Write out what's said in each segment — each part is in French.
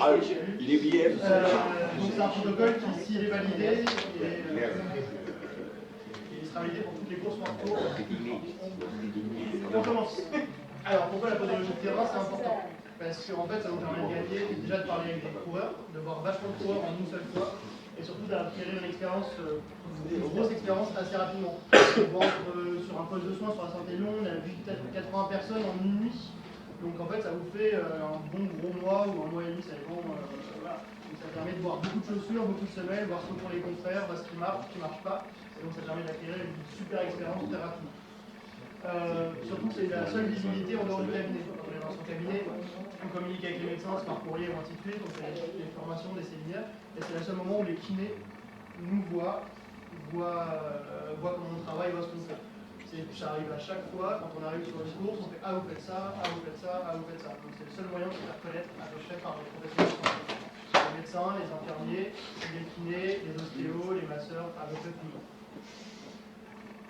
Ah, il est bien. Donc c'est un protocole qui, s'il est validé, il sera validé pour toutes les courses par tour. On commence. Alors pourquoi la posologie de terrain c'est important? Parce qu'en fait ça vous permet de gagner, déjà de parler avec des coureurs, de voir vachement de coureurs en une seule fois, et surtout d'acquérir une expérience, une grosse expérience assez rapidement. Sur un poste de soins sur la santé longue, on a vu peut-être 80 personnes en une nuit. Donc en fait ça vous fait un bon gros mois ou un mois et demi, ça dépend. Voilà. Donc ça permet de voir beaucoup de chaussures, beaucoup de semelles, voir ce que font les confrères, voir ce qui marche pas. Et donc ça permet d'acquérir une super expérience très rapidement. Surtout c'est la seule visibilité en dehors du cabinet. Quand on est dans son cabinet, on communique avec les médecins, c'est par courrier ou ainsi de suite, donc c'est des formations, des séminaires, et c'est le seul moment où les kinés nous voient comment on travaille, voient ce qu'on fait. Ça arrive à chaque fois, quand on arrive sur les courses, on fait ah vous faites ça, ah vous faites ça, ah vous faites ça. Donc c'est le seul moyen de se faire connaître à peu près par les professionnels de santé. Les médecins, les infirmiers, les kinés, les ostéos, les masseurs, à peu près tout le monde.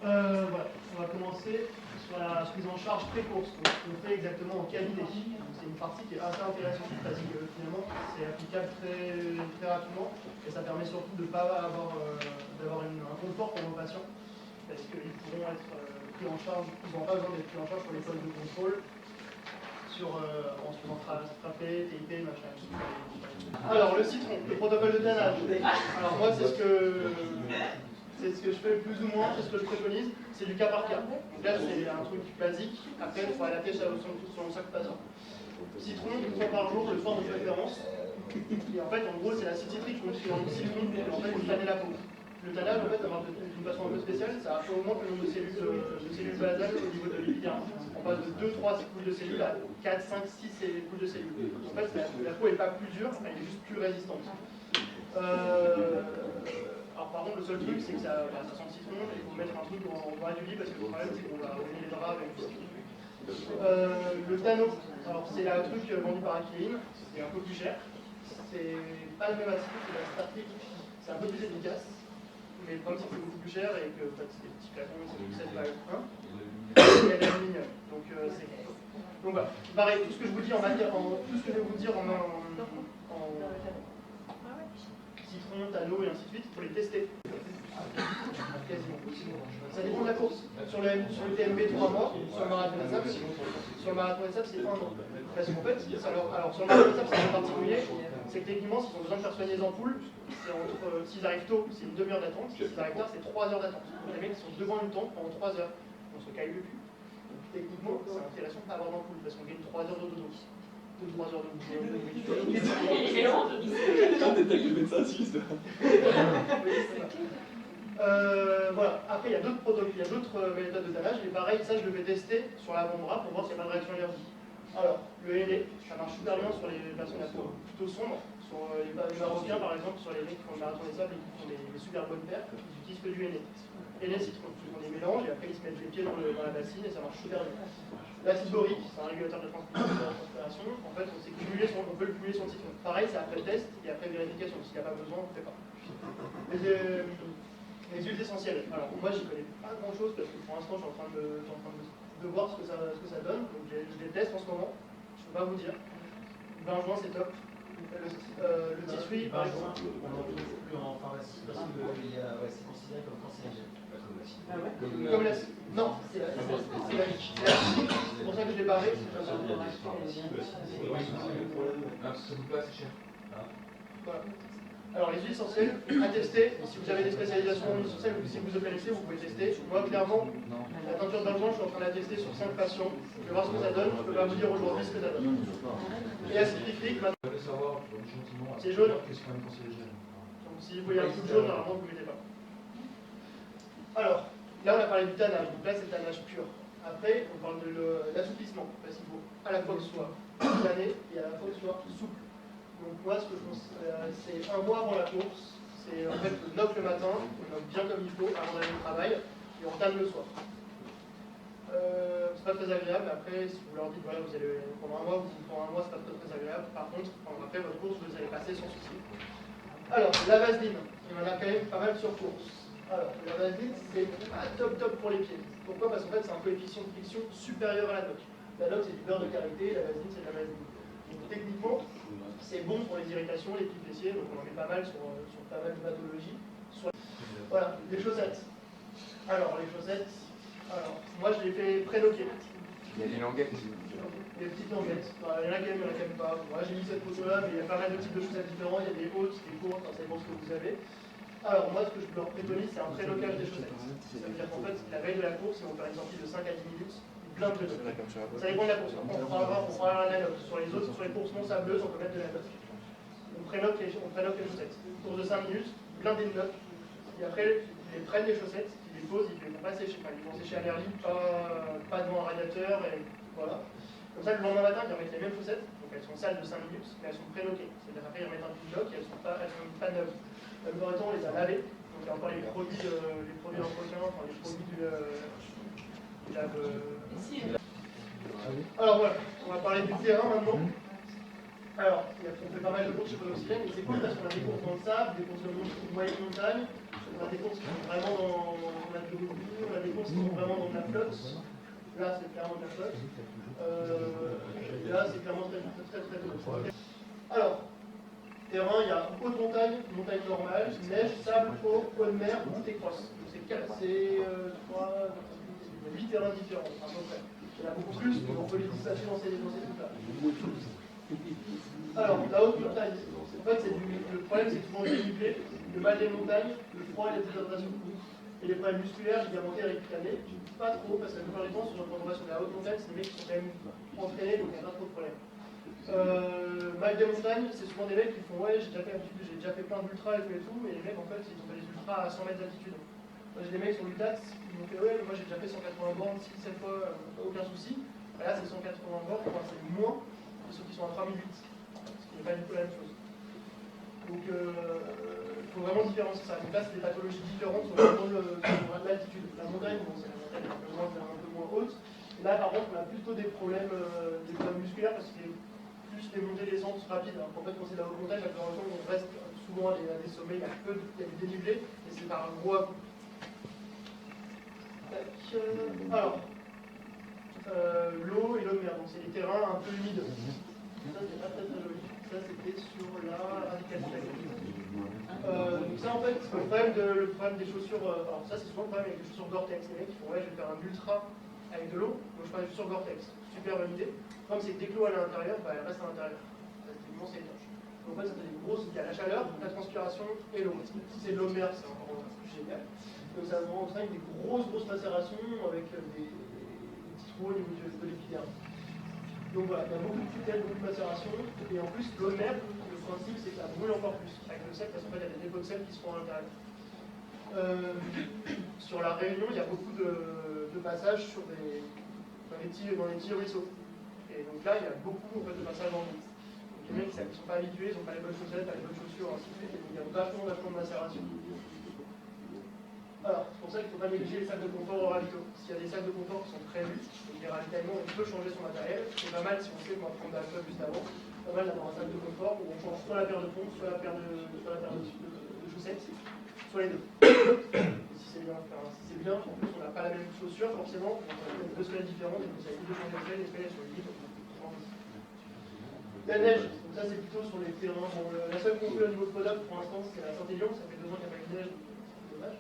Voilà, on va commencer sur la prise en charge pré-course, donc ce qu'on fait exactement en cabinet. C'est une partie qui est assez intéressante parce que finalement c'est applicable très rapidement et ça permet surtout de ne pas d'avoir un confort pour nos patients parce qu'ils pourront être pris en charge, ils n'ont pas besoin d'être pris en charge sur les postes de contrôle, en se faisant frapper, TIP, machin. Alors le citron, le protocole de tannage. Alors moi c'est ce que je fais plus ou moins, c'est ce que je préconise, c'est du cas par cas. Donc là, c'est un truc basique, après, il faut adapter selon chaque patient. Citron, une fois par jour, le soir de préférence. Et en fait, en gros, c'est l'acide citrique, donc c'est un citron, et en fait, vous tannez la peau. Le tannage, en fait, ça marche d'une façon un peu spéciale, ça augmente le nombre de cellules basales au niveau de l'épiderme. On passe de 2-3 couches de cellules à 4, 5, 6 couches de cellules. En fait, la peau n'est pas plus dure, elle est juste plus résistante. Alors par contre le seul truc c'est que ça sent le citron et il faut mettre un truc en bas du lit parce que le problème c'est qu'on va donner les draps avec du citron. Le Tano, alors c'est un truc vendu par Aquiline, c'est un peu plus cher, c'est pas le même acide, c'est la Startic, c'est un peu plus efficace, mais le problème c'est que c'est beaucoup plus cher et que en fait, c'est des petits flacons, c'est 7 balles 1, et l'aluminium, donc c'est... Donc voilà, pareil, tout ce que je vous dis en matière, tout ce que je vais vous dire en citron, tano et ainsi de suite, il faut les tester. Quasiment. Ça dépend de la course. Sur le TMB 3 mois, sur le marathon des sables, c'est 1 an. Parce qu'en fait, alors sur le marathon des sables, c'est un peu particulier, c'est que techniquement, s'ils ont besoin de faire soigner les ampoules, s'ils arrivent tôt, c'est une demi-heure d'attente, s'ils arrivent tard, c'est 3 heures d'attente. Les mecs sont devant une tente pendant 3 heures. On se caille le cul. Donc, techniquement, c'est intéressant de ne pas avoir d'ampoule, parce qu'on gagne 3 heures de dodo. 3 heures de voilà. Après, il y a d'autres protocoles, il y a d'autres méthodes de tannage, et pareil, ça je le vais tester sur l'avant-bras pour voir s'il n'y a pas de réaction allergique. Alors, le henné, ça marche super bien sur les personnes à peau plutôt sombre, sur les Marocains par exemple, sur les mecs qui font le marathon des sables et qui font des super bonnes paires, ils utilisent que du henné. Henné, citron, on les mélange et après ils se mettent les pieds dans la bassine et ça marche super bien. L'acide borique, c'est un régulateur de transpiration. En fait, on peut le cumuler sur le citron. Pareil, c'est après le test et après vérification. S'il n'y a pas besoin, on ne fait pas. Les huiles essentielles. Alors, moi, j'y connais pas grand chose parce que pour l'instant, je suis en train de voir ce que ça donne. Donc, je les teste en ce moment. Je ne peux pas vous dire. Benjoin, c'est top. Le tissuie, par exemple. On n'en trouve plus en pharmacie parce que c'est considéré comme cancérigène. Ah ouais. Comme la... Non, c'est la chimique. C'est pour ça que je l'ai barré. Ça coûte pas assez cher. Voilà. Alors les huiles essentielles, à tester. Si vous avez des spécialisations en huiles essentielles ou si vous vous connaissez, vous pouvez tester. Moi clairement, la teinture d'argent, je suis en train de la tester sur 5 patients. Je vais voir ce que ça donne. Je ne peux pas vous dire aujourd'hui ce que ça donne. Et acide picrique, c'est jaune. Donc si vous voyez un coup de jaune, normalement vous ne mettez pas. Alors, là on a parlé du tannage, donc là c'est le tannage pur. Après, on parle de l'assouplissement, parce qu'il faut à la fois que ce soit tanné et à la fois que ce soit souple. Donc moi, ce que je pense, c'est 1 mois avant la course, c'est en fait on knock le matin, on knock bien comme il faut avant d'aller au travail, et on tanne le soir. C'est pas très agréable, après si vous leur dites voilà vous allez pendant 1 mois, c'est pas très agréable, par contre, après votre course, vous allez passer sans souci. Alors, la vaseline, il y en a quand même pas mal sur course. Alors, la vaseline, c'est pas top pour les pieds. Pourquoi? Parce qu'en fait, c'est un coefficient de friction supérieur à la noc. La noc, c'est du beurre de karité, la vaseline, c'est de la vaseline. Donc, techniquement, c'est bon pour les irritations, les plis fessiers, donc on en met pas mal sur pas mal de pathologies. Voilà, les chaussettes. Alors, les chaussettes, moi je les fais pré-loquer. Il y a des languettes. Des petites languettes. Il y en a qui aiment, il y en a qui n'aiment pas. Moi j'ai mis cette photo-là, mais il y a pas mal de types de chaussettes différents. Il y a des hautes, des courtes, ça dépend ce que vous avez. Alors, moi ce que je leur préconise, c'est un pré-locage des chaussettes. Ça veut dire qu'en fait, la veille de la course, ils vont faire une sortie de 5 à 10 minutes. Plein de vélos. Ça dépend de la course. On prendra la note. Sur les autres, sur les courses non sableuses, on peut mettre de la note. On préloque les chaussettes. Course de 5 minutes, blindé de notes. Et après, ils prennent les chaussettes, ils les posent, ils ne les font pas sécher. Ils vont sécher à l'air libre, pas devant un radiateur. Et voilà. Comme ça, le lendemain matin, ils remettent les mêmes chaussettes. Donc elles sont sales de 5 minutes, mais elles sont préloquées. C'est-à-dire qu'après, ils remettent un petit bloc et elles sont pas neuves. La plupart du temps, on les a lavées. Donc il y a encore les produits d'entretien, enfin les produits du lave. Alors voilà, on va parler du terrain maintenant. Alors, on fait pas mal de courses chez Podoxylène, et c'est cool parce qu'on a des courses dans le sable, des courses de moyenne montagne, on a des courses qui sont vraiment dans la biologie, on a des courses qui sont vraiment dans de la flotte. Là, c'est clairement de la flotte. Là, c'est clairement très tôt. Alors, terrain, il y a haute montagne, montagne normale, neige, sable, eau de mer, route et crosse. C'est 8 terrains différents, à peu près. Il y en a beaucoup plus, mais on peut les dispatcher dans ces trucs-là. Alors, la haute montagne, en fait, le problème, c'est souvent le dénivelé, le mal des montagnes, le froid et la déshydratation. Et les problèmes musculaires, ligamentaires et cutanés, pas trop, parce que la plupart du temps, quand on va sur la haute montagne, c'est des mecs qui sont quand même entraînés, donc il n'y a pas trop de problèmes. Mal des montagnes, c'est souvent des mecs qui font ouais, j'ai déjà fait plein d'ultras et tout, mais les mecs, en fait, ils ont fait des ultras à 100 mètres d'altitude. Moi, j'ai des mecs sur l'UTAX qui m'ont fait ouais, moi j'ai déjà fait 180 bornes 6-7 fois, aucun souci. Et là, c'est 180 bornes, enfin, c'est moins que ceux qui sont à 3008, ce qui n'est pas du tout la même chose. Donc, il faut vraiment différencier ça. Donc là, c'est des pathologies différentes sur l'altitude. La montagne, bon, c'est un peu moins haute. Et là, par contre, on a plutôt des problèmes musculaires parce qu'il y a plus des montées et descentes rapides. Alors, en fait, quand c'est de la haute montagne, la plupart du temps, on reste souvent à des sommets, il y a des dénivelés, et c'est par un gros à coup. Alors, l'eau et l'eau de mer, donc c'est des terrains un peu humides. Ça, c'est pas très joli. Ça, c'était sur la radicalité. Donc ça, en fait, le problème des chaussures, alors ça, c'est souvent le problème avec les chaussures Gore-Tex. Les mecs qui font, ouais, je vais faire un ultra avec de l'eau, donc je prends des chaussures Gore-Tex. Super bonne idée. Le problème, c'est que dès que l'eau est à l'intérieur, bah, elle reste à l'intérieur. Techniquement, c'est étanche. Donc en fait, ça fait des grosses, il y a la chaleur, la transpiration et l'eau. Si c'est de l'eau de mer, c'est encore plus génial. Donc ça entraîne des grosses macérations avec des petits trous au niveau de l'épiderme. Donc voilà, il y a beaucoup de tutelles, beaucoup de macérations, et en plus, l'eau de mer, le principe, c'est que ça brûle encore plus avec le sel, parce qu'en fait, il y a des dépôts de sel qui se font à l'intérieur. Sur la Réunion, il y a beaucoup de passages dans les petits ruisseaux. Et donc là, il y a beaucoup en fait, de passages en route. Donc les mecs qui ne sont pas habitués, ils n'ont pas les bonnes chaussettes, pas les bonnes chaussures, ainsi de suite, et donc il y a vachement de macération. Alors, c'est pour ça qu'il ne faut pas négliger les sacs de confort au ravito. S'il y a des sacs de confort qui sont prévus, donc les ravitaillements, on peut changer son matériel. C'est pas mal si on sait qu'on va prendre d'alcool juste avant. C'est pas mal d'avoir un sac de confort où on change soit la paire de pompes, soit la paire de chaussettes, soit les deux. Si c'est bien, en plus on n'a pas la même chaussure, forcément, on a deux semelles différentes, donc ça évite de changer de semelles, sur les livres. La neige, donc ça c'est plutôt sur les terrains. Bon, la seule qu'on fait au niveau de Podap pour l'instant, c'est la Saint-Élion, ça fait 2 ans qu'il n'y a pas eu de neige, donc c'est dommage.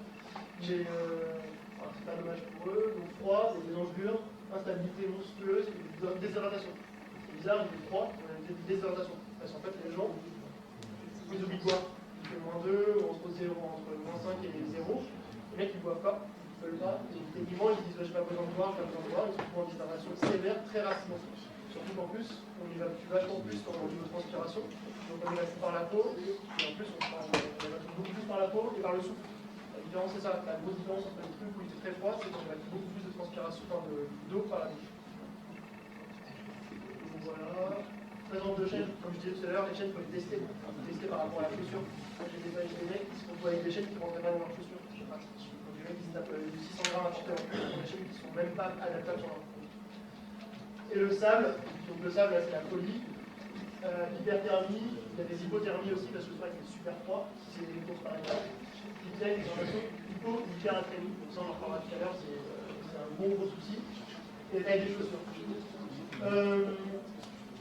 Mais c'est pas dommage pour eux, donc froid, des engelures, instabilité monstrueuse et des déshydratations. C'est bizarre, il fait froid, on a des déshydratations. Parce qu'en fait, les gens, ils oublient de boire. Il fait -2, entre -5 et 0. Les mecs, ils ne boivent pas, ils ne veulent pas. Et techniquement, ils disent j'ai pas besoin de boire, j'ai pas besoin de boire. Ils se retrouvent en déshydratation sévère très rapidement. Surtout qu'en plus, on y va vachement plus au niveau de transpiration. Donc on y va par la peau, et en plus, on va beaucoup plus par la peau et par le souffle. La différence, c'est ça. La grosse différence entre les trucs où il fait très froid, c'est qu'on a beaucoup plus de transpiration, d'eau par la bouche. Donc voilà. Présence de chaînes, comme je disais tout à l'heure, les chaînes, il faut les tester. Il faut les tester par rapport à la chaussure. Moi, j'ai des mecs qui se retrouvent avec des chaînes qui ne rentrent pas dans leurs chaussures. C'est pratique. Donc, des mecs qui se tapent du 600 grammes à chuter en plus, des chaînes qui ne sont même pas adaptables sur leur peau. Et le sable, donc le sable, là, c'est la folie. Hyperthermie, il y a des hypothermies aussi, parce que le soir, il fait super froid. C'est des courses par étapes. Hyperthermie, donc ça on en reparlera tout à l'heure, c'est un gros souci. Et la taille des chaussures.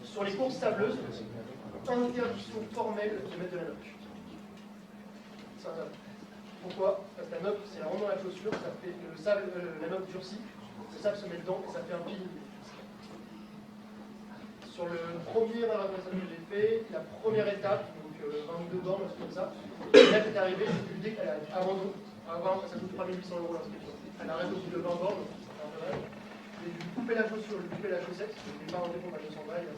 Sur Sur les courses sableuses, interdiction formelle de mettre de la noc. Pourquoi? Parce que la noc, c'est la rentre dans la chaussure, ça fait le sable, la noc durcit, le sable se met dedans et ça fait un pilier. Sur le premier marathon que j'ai fait, la première étape, donc 22 bornes, un truc comme ça, l'étape est arrivée, dès qu'elle a abandonné, ça coûte 3800 € l'inscription. Elle arrête au bout de 20 bornes, je lui ai coupé la chaussure, je lui ai coupé la chaussette, je ne l'ai pas rentré pour ma 200 balles,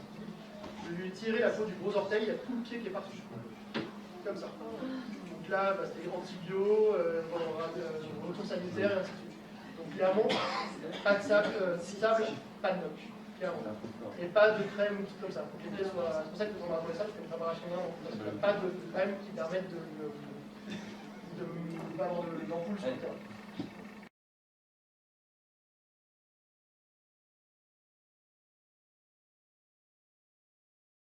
je lui ai tiré la peau du gros orteil, il y a tout le pied qui est parti. Comme ça. Donc là, c'était antibio, retour sanitaire, et ainsi de suite. Donc clairement, pas de sable, pas de noc. Clairement. Et pas de crème ou tout comme ça. C'est pour ça que nous avons appelé ça, c'est une préparation d'un, parce qu'il n'y a pas de crème qui permette de pas avoir d'ampoule sur le terrain.